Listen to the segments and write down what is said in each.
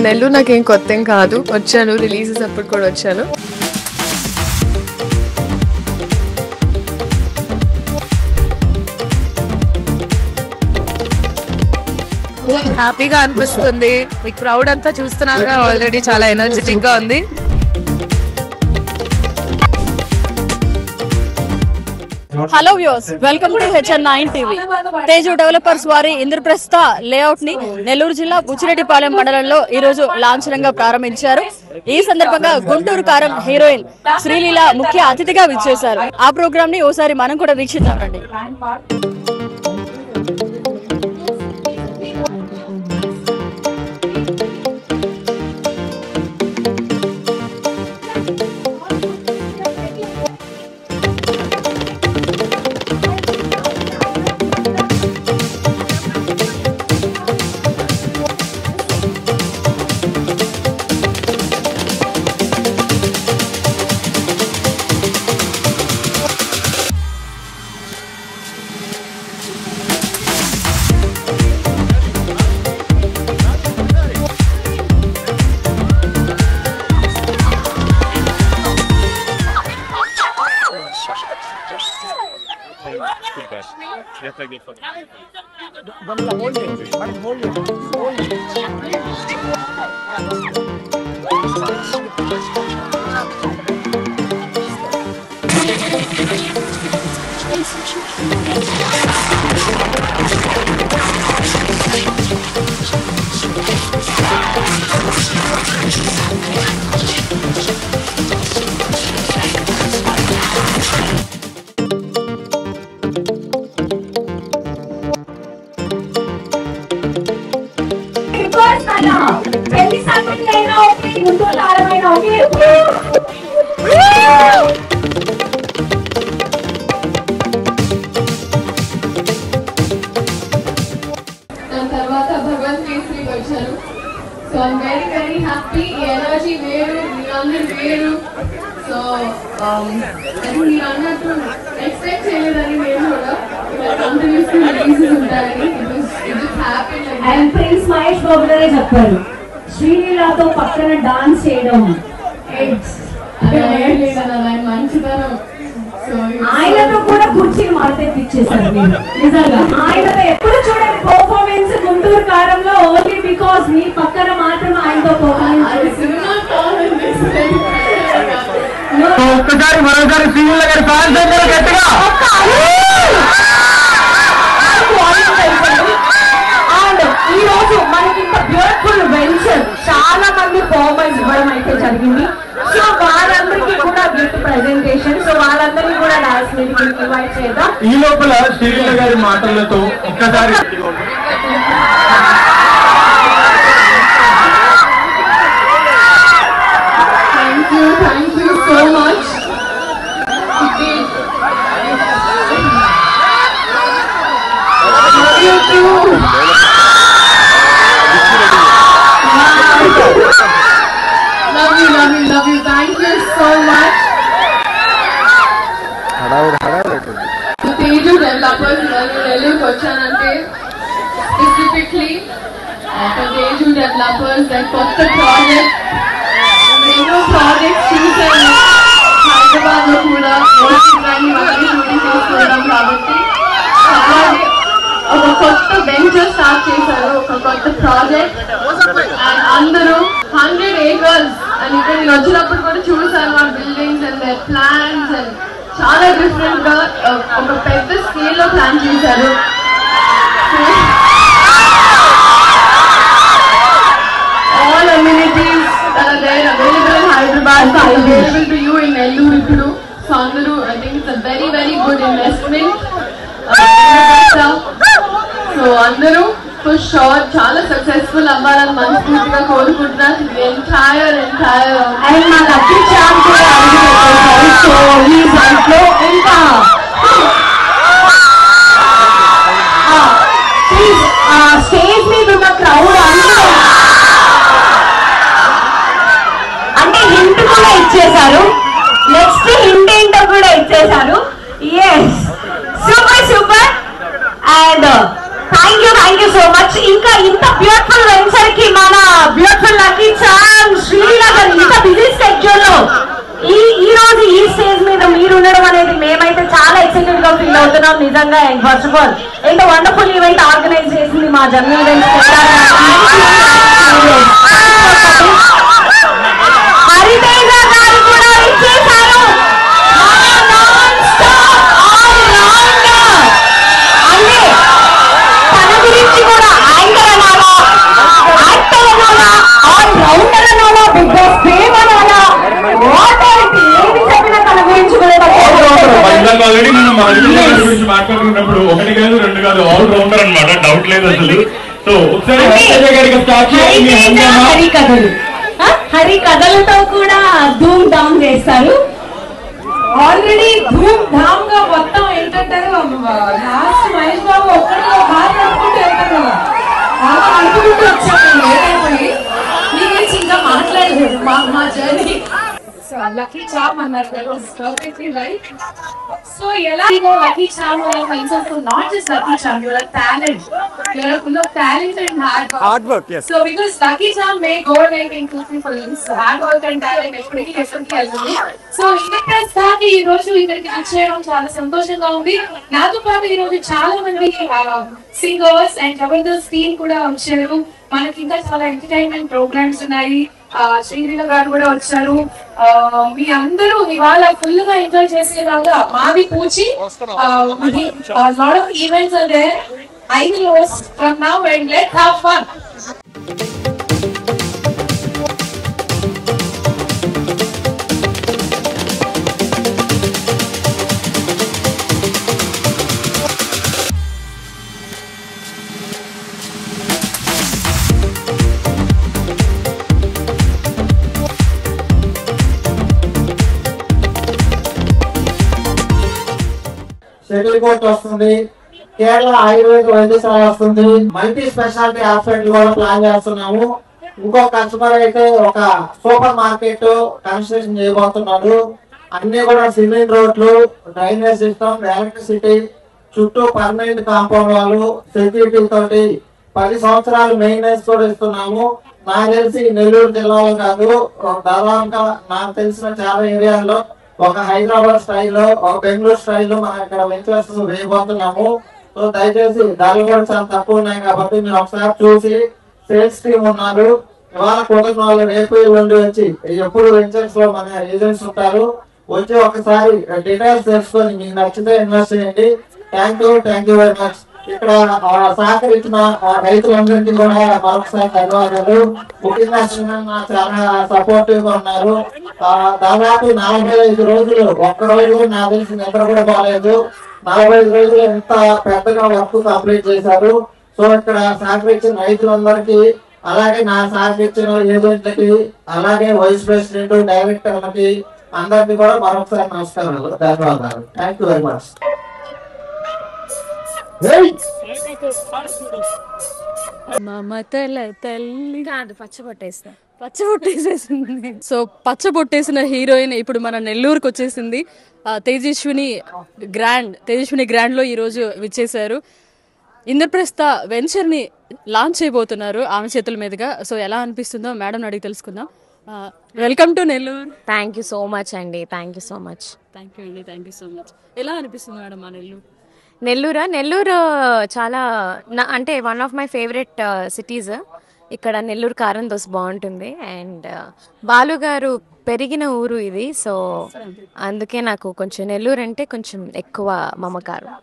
నెల్లూరు నాకేం కొత్త ఏం కాదు, వచ్చాను, రిలీజెస్ అప్పుడు కూడా వచ్చాను. హ్యాపీగా అనిపిస్తుంది. మీ క్రౌడ్ అంతా చూస్తున్నారు, ఆల్రెడీ చాలా ఎనర్జెటిక్ గా ఉంది. Hello viewers, welcome to HN9 TV. Teju developers వారి ఇంద్రప్రస్థ లేఅవుట్ ని నెల్లూరు జిల్లా బుచ్చిరెడ్డిపాలెం మండలంలో ఈ రోజు లాంఛనంగా ప్రారంభించారు. ఈ సందర్భంగా గుంటూరు కారం హీరోయిన్ శ్రీలీల ముఖ్య అతిథిగా విచ్చేశారు. ఆ ప్రోగ్రామ్ ని ఓసారి మనం కూడా వీక్షిద్దామండి. తర్వాత భగవంత్ కేసరికి వచ్చారు. So I'm very very happy. ఈ ఎనర్జీ వేరు, మీరందరూ వేరు. సో మీరు అన్నట్టు ఎక్స్పెక్ట్ చేయలేదని నేను కూడా కంటిన్యూస్లీ రిలీజెస్ ఉంటాయని. అండ్ ప్రిన్స్ మహేష్ బాబు గారే చెప్పారు, శ్రీలీలతో పక్కన డాన్స్ చేయడం మంచితనం. ఆయనతో కూడా కుర్చీని మార్కెట్టిచ్చేసారు మీరు. నిజంగా ఆయనతో ఎప్పుడు చూడండి పర్ఫార్మెన్స్ గుంటూరు కారంలో ఓన్లీ బికాస్ మీ పక్కన మాత్రం ఆయనతో పర్ఫార్మెన్స్. ఒక్కసారి మరోసారి శ్రీలీల గారి ఫ్యాన్స్ అందరూ గట్టిగా. అండ్ ఈ రోజు మనకి ఇంత బ్యూటిఫుల్ వెంచర్ చాలా మంది పర్ఫార్మెన్స్ ఇవ్వడం అయితే జరిగింది. సో వాళ్ళందరికీ కూడా గిఫ్ట్ ప్రెజెంటేషన్, సో వాళ్ళందరినీ కూడా డాన్స్ మీటింగ్ ఇన్వైట్ చేద్దాం. ఈ లోపల శ్రీలీల గారి మాటలతో ఒక్కసారి Thank you so much. Love you too. Love you. Thank you so much. Teju developers నెల్లూరుకి వచ్చానంటే స్పెసిఫిక్లీ Teju developers and కొత్త ప్రాజెక్ట్, ఎన్నో ప్రాజెక్ట్స్ చూసాను హైదరాబాద్ లో కూడా షూటింగ్ చేసుకోవడం. కాబట్టి అలాగే ఒక కొత్త వెంచర్ స్టార్ట్ చేశారు, ఒక కొత్త ప్రాజెక్ట్. అండ్ అందరూ 100 acres అని ఇక్కడ నేను వచ్చినప్పుడు కూడా చూసాను ఆ buildings and their plans. And చాలా డిఫరెంట్ గా ఒక పెద్ద స్కేల్ లో ప్లాన్ చేశారు. All amenities that are there available in Hyderabad are available to you in Nellore ఇప్పుడు. So అందరూ I think it's a very very good investment. So అందరూ for sure చాలా సక్సెస్ఫుల్ అవ్వాలని మనస్ఫూర్తిగా కోరుకుంటున్నాను. ఎంటైర్ అండ్ మా లక్కీ చామ్ కూడా అడిగారు. సో ఈ దాంట్లో ఇంకా ప్లీజ్ స్టేజ్ మీద ఉన్న క్రౌడ్ అంటే హింట్ కూడా ఇచ్చేశారు. నెక్స్ట్ హింట్ ఏంటో కూడా ఇచ్చేశారు. Yes, super super. And thank you so much. ఇంకా ఇంత బ్యూటిఫుల్ వెంచర్ కి మన బ్యూటిఫుల్ లక్కీ చామ్ శ్రీలీల గారు ఇంత బిజీ స్కెడ్యూల్ లో ఈ రోజు ఈ స్టేజ్ మీద మీరు ఉండడం అనేది మేమైతే చాలా ఎక్సైటెడ్ గా ఫీల్ అవుతున్నాం నిజంగా. ఫస్ట్ ఆఫ్ ఆల్ ఎంత వండర్ఫుల్ ఈవెంట్ ఆర్గనైజ్ చేసింది మా జర్నీ ఈవెంట్స్. హరితేజ గారు కూడా ఇచ్చేశారు. అంటే తన గురించి కూడా యాంకర్ అనాలా, యాక్టర్ అనాలా, ఆల్ రౌండర్ అనాలా, బిగ్ బాస్ ఫేమ్ అనాలా, ఏది చెప్పినా తన గురించి ఆల్రెడీ మనం గురించి మాట్లాడుకున్నప్పుడు ఒకటి కాదు రెండు కాదు ఆల్ రౌండర్ అనమాట, డౌట్ లేదు అసలు. సో ఒకసారి హరి కథలతో కూడా ధూమ్ ధామ్ చేస్తారు. ఆల్రెడీ ధూమ్ ధామ్ గా మొత్తం ఏంటంటే లాస్ట్ మహేష్ బాబు ఒక్కడిగా బాగా అనుకుంటూ వెళ్తారు కదా, అలా అనుకుంటూ వచ్చాము లేట్ అయిపోయి. మీ గురించి ఇంకా మాట్లాడలేదు మా జర్నీ. సో లక్కీ చామ్ అన్నారు, that was perfectly right. So ఎలా lucky charm not just lucky charm, you're a talent, you're full of talent and hard work. Yes. So because lucky charm may go like in 2-3 films, hard work and talent ఎప్పటికీ వెళ్తుంది. So ఇంటర్ప్రెస్ దాకా ఈ రోజు ఇక్కడికి వచ్చేయడం చాలా సంతోషంగా ఉంది. నాతో పాటు ఈ రోజు చాలా మంది సింగర్స్ అండ్ జబర్దస్త్ టీమ్ కూడా వచ్చారు. మనకి ఇంకా చాలా ఎంటర్టైన్మెంట్ ప్రోగ్రామ్స్ ఉన్నాయి. శ్రీలీల గారు కూడా వచ్చారు. మీ అందరూ ఇవాళ ఫుల్ గా ఎంజాయ్ చేసేలాగా మాది పూచి lot of events are there. I will host from now and let's have fun. Shuttle court వస్తుంది, కేరళ ఆయుర్వేద వైద్యశాల వస్తుంది, మల్టీ స్పెషాలిటీ హాస్పిటల్ కూడా ప్లాన్ చేస్తున్నాము. ఇంకో కస్టమర్ అయితే ఒక సూపర్ మార్కెట్ కన్స్ట్రక్షన్ చేయబోతున్నాడు. అన్ని కూడా సిమెంట్ రోడ్లు, డ్రైనేజ్ సిస్టమ్, ఎలక్ట్రిసిటీ, చుట్టూ పర్మనెంట్ కాంపౌండ్ వాళ్ళు, సెక్యూరిటీ తోటి 10 సంవత్సరాలు మెయింటెనెన్స్ కూడా ఇస్తున్నాము. నాకు తెలిసి నెల్లూరు జిల్లాలో కాదు, దాదాపుగా నాకు తెలిసిన చాలా ఏరియాల్లో ఒక హైదరాబాద్ స్టైల్లో, ఒక బెంగళూరు స్టైల్లో మనం ఇక్కడ వెంచర్స్ వేయబోతున్నాము. సో దయచేసి ధరలు కూడా చాలా తక్కువ ఉన్నాయి కాబట్టి మీరు ఒకసారి చూసి, సేల్స్ టీమ్ ఉన్నారు, ఇవాళ కుదరని వాళ్ళు రేపు ఎల్లుండి వచ్చి ఎప్పుడు వెంచర్స్ లో మన ఏజెంట్స్ ఉంటారు, వచ్చి ఒకసారి డీటెయిల్స్ తెలుసుకొని మీకు నచ్చితే ఇన్వెస్ట్ చేయండి. Thank you very much. ఇక్కడ సహకరించిన రైతులందరికీ కూడా మరొకసారి ధన్యవాదాలు. ముఖ్యంగా చాలా సపోర్టివ్ గా ఉన్నారు. దాదాపు 45 రోజులు, ఒక్క రోజు నాకు తెలిసి నిద్ర కూడా బాగాలేదు. 45 రోజులు ఎంత పెద్దగా వర్క్ కంప్లీట్ చేశారు. సో ఇక్కడ సహకరించిన రైతులందరికీ, అలాగే నా సహకరించిన ఏజెంట్లకి, అలాగే వైస్ ప్రెసిడెంట్, డైరెక్టర్లకి అందరికీ కూడా మరొకసారి నమస్కారాలు, ధన్యవాదాలు. Thank you very much. మమతల తల్లి కాదు, పచ్చబొట్టేసేసింది. సో పచ్చబొట్టేసిన హీరోయిన్ ఇప్పుడు మన నెల్లూరుకి వచ్చేసింది. తేజస్విని గ్రాండ్ లో ఈ రోజు విచ్చేశారు. ఇంద్రప్రస్థ వెంచర్ ని లాంచ్ చేయబోతున్నారు ఆమె చేతుల మీదుగా. సో ఎలా అనిపిస్తుందో మేడం అడిగి తెలుసుకుందాం. Welcome to Nellore. Thank you so much అండి. Thank you so much. ఎలా అనిపిస్తుంది మేడం మా నెల్లూరు చాలా అంటే one of my favourite cities. ఇక్కడ నెల్లూరు కారం దోశ బాగుంటుంది. అండ్ బాలు గారు పెరిగిన ఊరు ఇది. సో అందుకే నాకు కొంచెం నెల్లూరు అంటే కొంచెం ఎక్కువ మమకారం.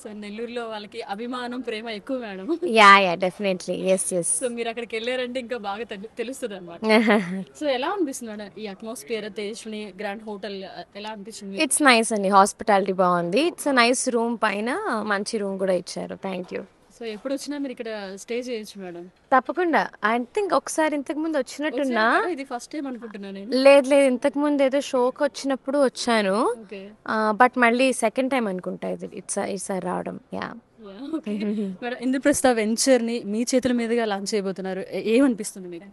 సో నెల్లూరులో వాళ్ళకి అభిమానం, ప్రేమ ఎక్కువ madam. Yeah definitely. Yes. So మీరు అక్కడికి వెళ్ళారంటే ఇంకా బాగా తెలుస్తుంది అనమాట. సో ఎలా అనిపిస్తుంది మేడం ఈ అట్మాస్ఫియర్, తేజస్విని గ్రాండ్ హోటల్ ఎలా అనిపిస్తుంది? ఇట్స్ నైస్ అండి. హాస్పిటాలిటీ బాగుంది. ఇట్స్ నైస్ రూమ్, పైన మంచి రూమ్ కూడా ఇచ్చారు. Thank you. సో ఎప్పుడు వచ్చినా మీరు ఇక్కడ స్టే చేయొచ్చు మేడం. తప్పకుండా. ఐ థింక్ ఒకసారి ఇంతకు ముందు వచ్చినట్టున్నా. ఇది ఫస్ట్ టైం అనుకుంటున్నా నేను. లేదు ఇంతకు ముందు ఏదో షోకి వచ్చినప్పుడు వచ్చాను. బట్ మళ్ళీ సెకండ్ టైం అనుకుంటా ఇది ఇట్స్ రావడం. ఇంద్రప్రస్థ వెంచర్ ని మీ చేతుల మీదుగా లాంచ్ చేయబోతున్నారు. ఏమనిపిస్తుంది మీకు?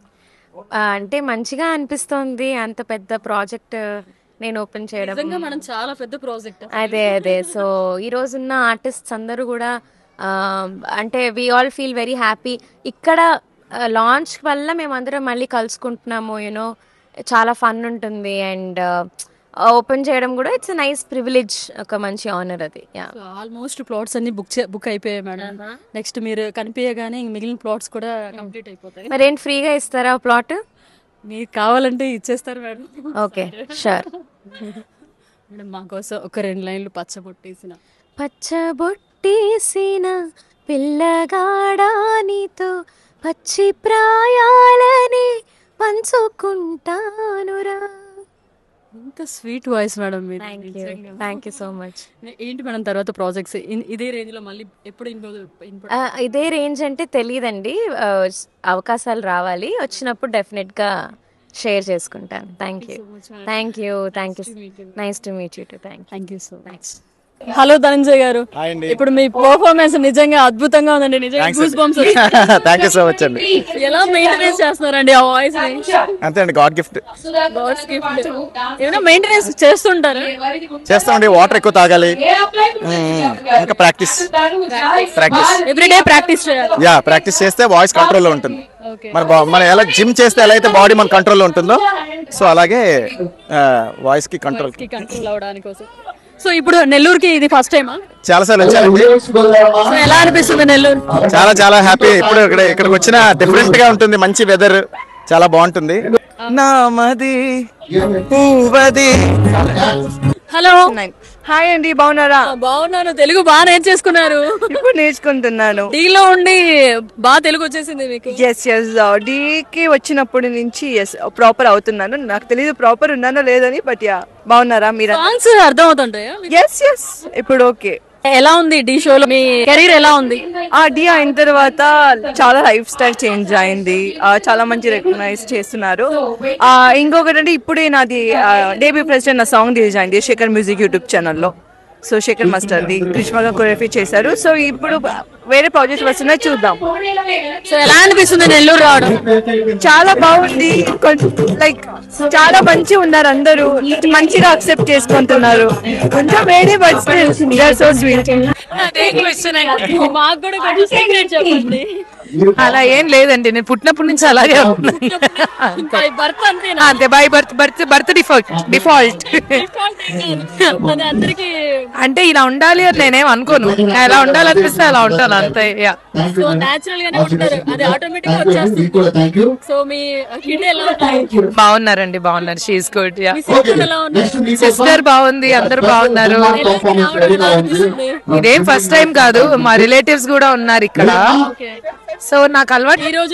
అంటే మంచిగా అనిపిస్తోంది. అంత పెద్ద ప్రాజెక్ట్ నేను ఓపెన్ చేయడం మనం చాలా పెద్ద ప్రాజెక్ట్. అదే. సో ఈ రోజున్న ఆర్టిస్ట్స్ అందరూ కూడా అంటే we all feel very happy. ఇక్కడ లాంచ్ వల్ల మేమందరం మళ్ళీ కలుసుకుంటున్నాము. యూనో చాలా ఫన్ ఉంటుంది. అండ్ ఓపెన్ చేయడం కూడా ఇట్స్ నైస్ ప్రివిలేజ్, ఒక మంచి ఆనర్ అది. ఆల్మోస్ట్ ప్లాట్స్ అన్ని బుక్ అయిపోయాయి మేడం. నెక్స్ట్ మీరు కనిపించగానే మిగిలిన ప్లాట్స్ కూడా కంప్లీట్ అయిపోతాయి. మరి ఏంటి ఫ్రీగా ఇస్తారా ప్లాట్? మీకు కావాలంటే ఇచ్చేస్తారు మేడం. Okay, sure. మేడం మా కోసం ఒక 2 లైన్లు పచ్చబొట్టేసిన పిల్లగాడానితో పచ్చి ప్రాయాలని పంచుకుంటానురా. ఇంత స్వీట్ వాయిస్ మేడం మీరు. Thank you so much. ఏంటి మేడం తర్వాత ప్రాజెక్ట్స్ ఇదే రేంజ్ లో మళ్ళీ ఎప్పుడు ఇదే రేంజ్ అంటే తెలియదండి. అవకాశాలు రావాలి, వచ్చినప్పుడు డెఫినెట్గా షేర్ చేసుకుంటాను. Thank you. Nice to meet you. Thank you so much. Hello Dhananjay గారు, ఇప్పుడు మీ పర్ఫార్మెన్స్ నిజంగా అద్భుతంగా ఉందండి. నిజంగా goose bumps. Thank you so much అండి. ఎలా మెయింటెనెన్స్ చేస్తున్నారండి ఆ వాయిస్ ని? అంతే అండి, గాడ్ గిఫ్ట్. ఏమైనా మెయింటెనెన్స్ చేస్తుంటారు? చేస్తామండి. వాటర్ ఎక్కువ తాగాలి, ఇంకా ప్రాక్టీస్ ఎవ్రీడే ప్రాక్టీస్ చేయాలి. యా, ప్రాక్టీస్ చేస్తే వాయిస్ కంట్రోల్లో ఉంటుంది. మన ఎలా జిమ్ చేస్తే ఎలా అయితే బాడీ మన కంట్రోల్లో ఉంటుందో, సో అలాగే వాయిస్ కి కంట్రోల్ అవడానికి కోసం. సో ఇప్పుడు నెల్లూరుకి ఇది ఫస్ట్ టైమా? చాలా సార్లు వచ్చానండి. ఎలా అనిపిస్తుంది నెల్లూరు? చాలా చాలా హ్యాపీ. ఇప్పుడు ఇక్కడికి వచ్చిన డిఫరెంట్ గా ఉంటుంది. మంచి వెదర్, చాలా బాగుంటుంది. నామది పూవది. హలో, హాయ్ అండి, బాగున్నారా? బాగున్నాను. తెలుగు బాగా నేర్చేసుకున్నారు? ఇప్పుడు నేర్చుకుంటున్నాను. డీలో ఉండి బాగా తెలుగు వచ్చేసింది మీకు? ఎస్ డీకి వచ్చినప్పటి నుంచి ప్రాపర్ అవుతున్నాను. నాకు తెలియదు ప్రాపర్ ఉన్నానో లేదని, బట్ యా. బాగున్నారా మీరు? సాంగ్స్ అర్థం అవుతుంటాయా? ఎస్ ఇప్పుడు ఓకే. ఎలా ఉంది డి షోలో? మీ కెరీర్ ఎలా ఉంది? డి అయిన తర్వాత చాలా లైఫ్ స్టైల్ చేంజ్ అయింది. చాలా మంచి రికగ్నైజ్ చేస్తున్నారు. ఇంకొకటి అంటే ఇప్పుడే నాది డేబీ ప్రెసిడెంట్ నా సాంగ్ రిలీజ్ అయింది శేఖర్ మ్యూజిక్ యూట్యూబ్ ఛానల్లో. సో శేఖర్ మాస్టర్ది గ్రీష్మగా కొరియోగ్రఫీ చేశారు. సో ఇప్పుడు వేరే ప్రాజెక్ట్ వస్తున్నాయి, చూద్దాం. సో ఎలా అనిపిస్తుంది నెల్లూరు రావడం? చాలా బాగుంది. లైక్ చాలా మంచిగా ఉన్నారు అందరూ, మంచిగా అక్సెప్ట్ చేసుకుంటున్నారు. కొంచెం వేరే బట్ సో స్వీట్. మాకు కూడా కొంచెం సీక్రెట్ చెప్పండి. అలా ఏం లేదండి, నేను పుట్టినప్పటి నుంచి అలాగే అంతే. By birth default. అంటే ఇలా ఉండాలి అని నేనేం అనుకోను. ఎలా ఉండాలనిపిస్తే అలా ఉంటాను అంతే. బాగున్నారండి, బాగున్నారు. She is good. సిస్టర్ బాగుంది, అందరు బాగున్నారు. ఇదేం ఫస్ట్ టైం కాదు, మా రిలేటివ్స్ కూడా ఉన్నారు ఇక్కడ. సో నాకు అలవాటు. ఈ రోజు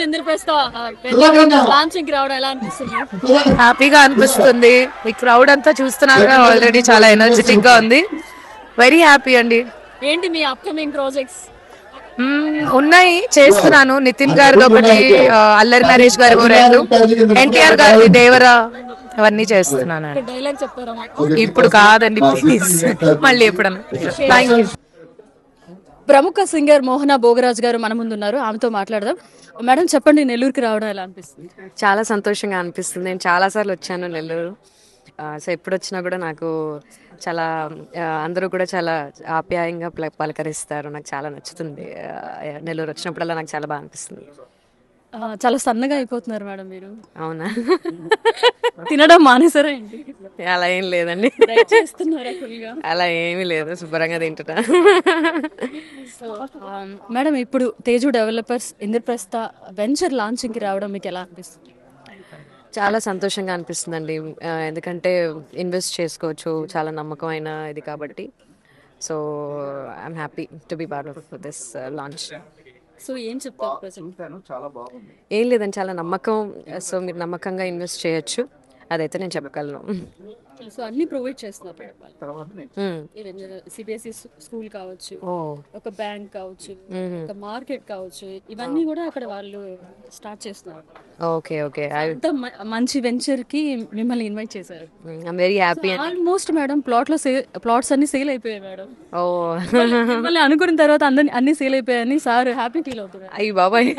హ్యాపీగా అనిపిస్తుంది. ఈ క్రౌడ్ అంతా చూస్తున్నారు ఆల్రెడీ, చాలా ఎనర్జెటిక్ గా ఉంది. వెరీ హ్యాపీ అండి. ఏంటి మీ అప్కమింగ్ ప్రాజెక్ట్స్? ఉన్నాయి, చేస్తున్నాను. నితిన్ గారిది ఒకటి, అల్లరి నరేష్ గారి 2, ఎన్టీఆర్ గారి దేవరా, అవన్నీ చేస్తున్నాను. డైలాగ్ చెప్తారా? ఇప్పుడు కాదండి ప్లీజ్, మళ్ళీ ఎప్పుడన్నా. Thank you. ప్రముఖ సింగర్ మోహన భోగరాజ్ గారు మన ముందు ఉన్నారు, ఆమెతో మాట్లాడదాం. మేడం చెప్పండి, నెల్లూరుకి రావడం ఎలా అనిపిస్తుంది? చాలా సంతోషంగా అనిపిస్తుంది. నేను చాలాసార్లు వచ్చాను నెల్లూరు. సో ఎప్పుడు వచ్చినా కూడా నాకు చాలా అందరూ కూడా చాలా ఆప్యాయంగా పలకరిస్తారు. నాకు చాలా నచ్చుతుంది. నెల్లూరు వచ్చినప్పుడల్లా నాకు చాలా బాగా అనిపిస్తుంది. చాలా సన్నగా అయిపోతున్నారు మేడం మీరు. అవునా? తినడం మానేసారా ఏంటి? అలా ఏం లేదండి, అలా ఏమీ లేదు, శుభ్రంగా తింటున్నా. మేడం ఇప్పుడు తేజు డెవలపర్స్ ఇంద్రప్రస్థ వెంచర్ లాంచింగ్కి రావడం మీకు ఎలా అనిపిస్తుంది? చాలా సంతోషంగా అనిపిస్తుందండి. ఎందుకంటే ఇన్వెస్ట్ చేసుకోవచ్చు, చాలా నమ్మకమైన ఇది కాబట్టి. So I'm happy to be part of this launch. So ఏం చెప్తారు? ఏం లేదండి, చాలా నమ్మకం. సో మీరు నమ్మకంగా ఇన్వెస్ట్ చేయొచ్చు, అదైతే నేను చెప్పగలను. సో అన్ని ప్రొవైడ్ చేస్తున్నారు. సిబిఎస్ఈ స్కూల్ కావచ్చు, ఒక బ్యాంక్ కావచ్చు, ఒక మార్కెట్ కావచ్చు, ఇవన్నీ కూడా అక్కడ వాళ్ళు స్టార్ట్ చేస్తున్నారు. Okay okay. మంచి వెంచర్ కి మిమ్మల్ని ఇన్వైట్ చేశారు. I'm very happy. Almost madam plots అన్ని సేల్ అయిపోయాయి మేడం. ఓ, మిమ్మల్ని అనుకున్న తర్వాత అన్ని సేల్ అయిపోయాయని సార్ హ్యాపీ ఫీల్ అవుతున్నారు. అయ్యి బాబాయ్,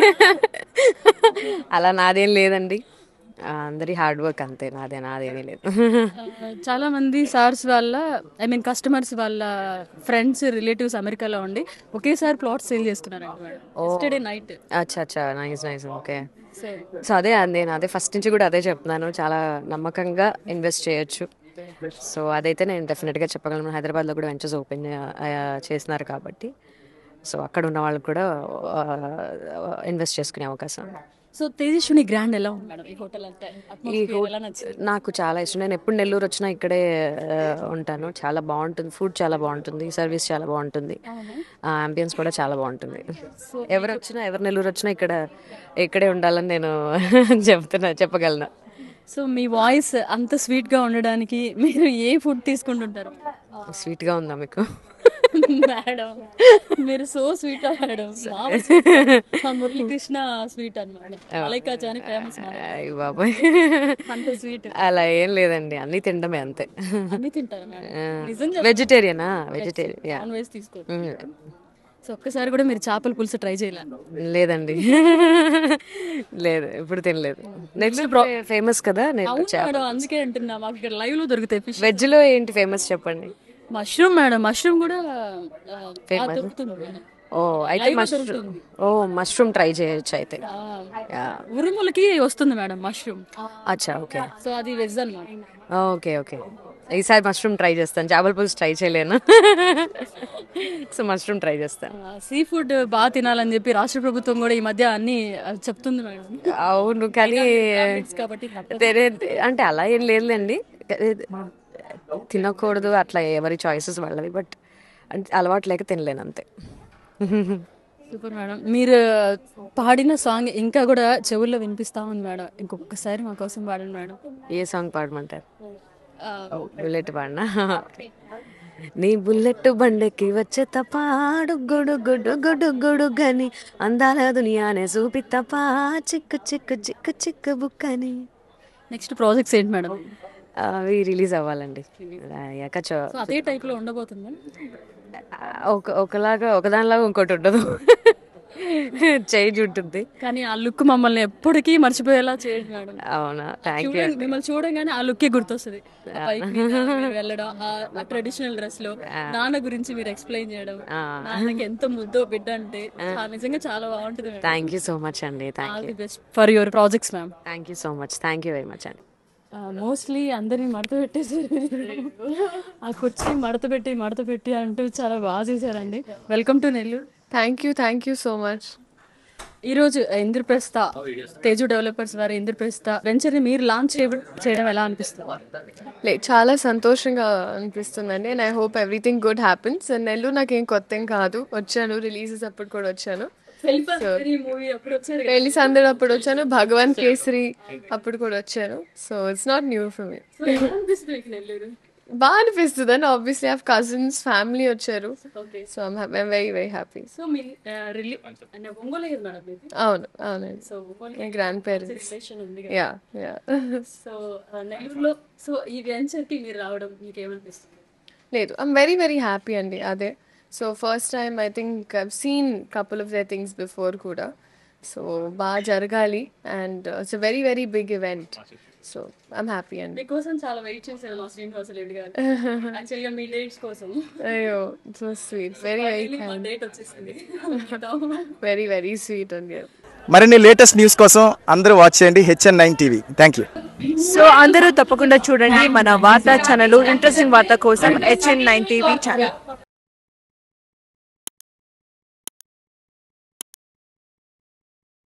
అలా నాదేం లేదండి. అందరి హార్డ్ వర్క్ అంతే, నాదేమీ లేదు. చాలా మంది సార్స్ వాళ్ళ కస్టమర్స్ వాళ్ళ ఫ్రెండ్స్ రిలేటివ్స్ అమెరికాలో ఉండి ఒకేసారి ప్లాట్ సేల్ చేసుకున్నారు నైట్. అచ్చా నైస్ ఓకే. సో నేను ఫస్ట్ నుంచి కూడా అదే చెప్తున్నాను, చాలా నమ్మకంగా ఇన్వెస్ట్ చేయొచ్చు. సో అదైతే నేను డెఫినెట్గా చెప్పగలను. హైదరాబాద్లో కూడా వెంచర్స్ ఓపెన్ చేస్తున్నారు కాబట్టి సో అక్కడ ఉన్న వాళ్ళకి కూడా ఇన్వెస్ట్ చేసుకునే అవకాశం. సో తేజస్విని గ్రాండ్ ఎలా ఉంది మేడం ఈ హోటల్ అంటే? నాకు చాలా ఇష్టం. నేను ఎప్పుడు నెల్లూరు వచ్చినా ఇక్కడే ఉంటాను. చాలా బాగుంటుంది, ఫుడ్ చాలా బాగుంటుంది, సర్వీస్ చాలా బాగుంటుంది, అంబియన్స్ కూడా చాలా బాగుంటుంది. ఎవరు నెల్లూరు వచ్చినా ఇక్కడే ఉండాలని నేను చెప్పగలను. సో మీ వాయిస్ అంత స్వీట్గా ఉండడానికి మీరు ఏ ఫుడ్ తీసుకుంటుంటారు? స్వీట్గా ఉందా మీకు? మేడం మీరు so sweet madam. Muralikrishna sweet అన్నమాట. బాబాయ్ అలా ఏం లేదండి, అన్ని తినడమే అంతే. వెజిటేరియనా? వెజిటేరియన్. సో ఒక్కసారి కూడా మీరు చేపల పులుసు ట్రై చేయలేదు? లేదండి, లేదు, ఇప్పుడు తినలేదు. నెక్స్ట్ ఫేమస్ కదా అందుకే అంటున్నా, మాకు ఇక్కడ లైవ్ లో దొరుకుతాయి. వెజ్ లో ఏంటి ఫేమస్ చెప్పండి? మష్రూమ్ మేడం, మష్రూమ్ కూడా అయితే మష్రూమ్ ట్రై చేయొచ్చు అయితే. ఉరుములకి వస్తుంది మేడం మష్రూమ్. అచ్చా ఓకే. సో అది వెజ్ అన్నమాట. ఓకే ఈసారి మష్రూమ్ ట్రై చేస్తాను, చేపల పులుసు ట్రై చేయలేను. సో మష్రూమ్ ట్రై చేస్తాను. సీ ఫుడ్ బాగా తినాలని చెప్పి రాష్ట్ర ప్రభుత్వం కూడా ఈ మధ్య అన్ని చెప్తుంది మేడం. అవును, కానీ అంటే అలా ఏం లేదులేండి, తినకూడదు అట్లా, ఎవరి చాయిసెస్ వాళ్ళవి. బట్ అంటే అలవాటు లేక తినలేను అంతే. Super madam. మీరు పాడిన సాంగ్ ఇంకా కూడా చెవుల్లో వినిపిస్తా ఉంది మేడం, ఇంకొకసారి మా కోసం పాడండి మేడం. ఏ సాంగ్ పాడమంటారు? బుల్లెట్ పాడినా? నీ బుల్లెట్ బండెక్కి వచ్చే తపాడు గుడు గుడు గుడు గుడు గని అందాల దునియానే చూపి తపా చిక్కు చిక్కు చిక్కు చిక్కు బుక్కని. నెక్స్ట్ ప్రాజెక్ట్స్ ఏంటి మేడం? అవి రిలీజ్ అవ్వాలండి. అదే టైప్ లో ఉండబోతుంది. ఒకదానిలాగా ఇంకోటి ఉండదు, చేంజ్ ఉంటుంది. కానీ ఆ లుక్ మమ్మల్ని ఎప్పటికీ మర్చిపోయేలా చేయండి మేడం. అవునా, థ్యాంక్ యూ. మిమ్మల్ని చూడగానే ఆ లుక్కే గుర్తొస్తుంది. వెళ్ళడం, ఆ ట్రెడిషనల్ డ్రెస్ లో నాన్న గురించి మీరు ఎక్స్ప్లెయిన్ చేయడం, నాన్నకి ఎంత ముద్దో బిడ్డ అంటే నిజంగా చాలా బాగుంటుంది. థ్యాంక్ యూ సో మచ్ అండి. All the best for your projects ma'am. Thank you so much. Thank you very much అండి. మోస్ట్లీ అందరినీ మడత పెట్టేసారు, ఆ కుర్చీ మడత పెట్టి అంటూ చాలా బాగా చేశారండి. Welcome to Nellore. Thank you so much. ఈరోజు ఇంద్రప్రస్థ తేజు డెవలపర్స్ వారి ఇంద్రప్రస్థ వెంచర్ని మీరు లాంచ్ చేయడం ఎలా అనిపిస్తుంది? చాలా సంతోషంగా అనిపిస్తుందండి. And I hope everything good happens. And Nellore నాకేం కొత్త కాదు, వచ్చాను, రిలీజెస్ అప్పుడు కూడా వచ్చాను, పెళ్లి సందడి అప్పుడు వచ్చాను, భగవాన్ కేసరి అప్పుడు కూడా వచ్చాను. So it's not new for me. బాగా అనిపిస్తుంది అండి. Obviously I have cousins, family వచ్చారు. So I'm very very happy. అవునండి, గ్రాండ్ పేరెంట్స్. లేదు, ఐమ్ వెరీ వెరీ హ్యాపీ అండి. అదే, so first time I think I've seen couple of their things before కూడా. సో బాగా జరగాలి and it's a very very big event. So I'm happy అండి. మీకోసం చాలా వెయిట్ చేశాను మా శ్రీనివాస రెడ్డి గారు, యాక్చువల్గా మీ డేట్స్ కోసం. అయ్యో, so sweet, very very kind, date వచ్చేసింది. వెరీ వెరీ స్వీట్ అండి. మరిన్ని లేటెస్ట్ న్యూస్ కోసం అందరూ వాచ్ చేయండి HN9 TV. Thank you. So అందరూ తప్పకుండా చూడండి మన వార్తా ఛానల్. ఇంట్రెస్టింగ్ వార్త కోసం HN9 TV ఛానల్.